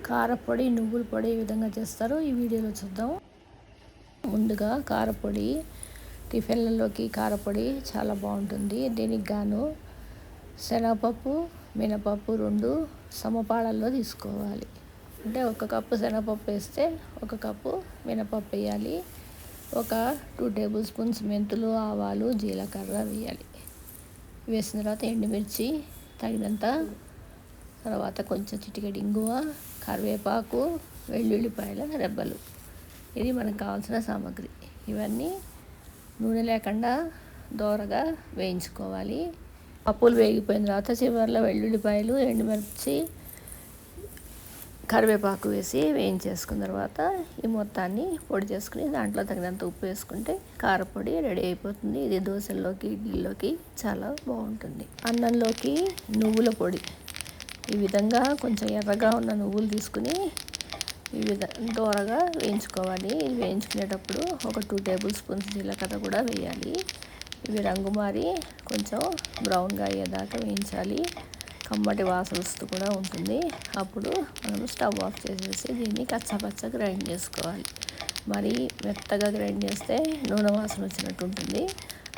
కారపొడి, నువ్వుల పొడి ఏ విధంగా చేస్తారో ఈ వీడియోలో చూద్దాం. ముందుగా కారపొడి, టిఫిన్లలోకి కారపొడి చాలా బాగుంటుంది. దీనికి గాను శనగపప్పు, మినపప్పు 2 సమపాళల్లో తీసుకోవాలి. అంటే 1 కప్పు శనగపప్పు వేస్తే 1 కప్పు మినపప్పు వేయాలి. ఒక 2 టేబుల్ స్పూన్స్ మెంతులు, ఆవాలు, జీలకర్ర వేయాలి. వేసిన తర్వాత ఎండుమిర్చి తగినంత, తర్వాత కొంచెం చిటికెడు ఇంగువ, కరివేపాకు, వెల్లుల్లిపాయల రెబ్బలు. ఇది మనకు కావాల్సిన సామాగ్రి. ఇవన్నీ నూనె లేకుండా దోరగా వేయించుకోవాలి. పప్పులు వేగిపోయిన తర్వాత చివరిలో వెల్లుల్లిపాయలు, ఎండుమిర్చి, కరివేపాకు వేసి వేయించేసుకున్న తర్వాత ఈ మొత్తాన్ని పొడి చేసుకుని దాంట్లో తగినంత ఉప్పు వేసుకుంటే కారపొడి రెడీ అయిపోతుంది. ఇది దోశల్లోకి, ఇడ్లీలోకి చాలా బాగుంటుంది. అన్నంలోకి నువ్వుల పొడి. ఈ విధంగా కొంచెం ఎర్రగా ఉన్న నువ్వులు తీసుకుని ఈ విధంగా దోరగా వేయించుకోవాలి. ఇది వేయించుకునేటప్పుడు ఒక 2 టేబుల్ స్పూన్స్ జీలకర్ర కూడా వేయాలి. ఇవి రంగు మారి కొంచెం బ్రౌన్గా అయ్యేదాకా వేయించాలి. కమ్మటి వాసన వస్తూ కూడా ఉంటుంది. అప్పుడు మనం స్టవ్ ఆఫ్ చేసేసి దీన్ని కచ్చాపచ్చగా గ్రైండ్ చేసుకోవాలి. మరి మెత్తగా గ్రైండ్ చేస్తే నూనె వాసన వచ్చినట్టు ఉంటుంది.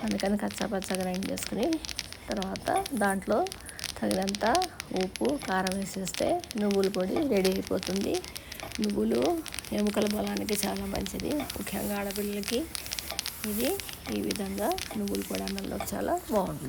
అందుకని కచ్చాపచ్చగా గ్రైండ్ చేసుకుని తర్వాత దాంట్లో తగినంత ఉప్పు, కారం వేసేస్తే నువ్వుల పొడి రెడీ అయిపోతుంది. నువ్వులు ఎముకల బలానికి చాలా మంచిది, ముఖ్యంగా ఆడపిల్లలకి. ఇది ఈ విధంగా నువ్వుల పొడి అన్నంలో చాలా బాగుంటుంది.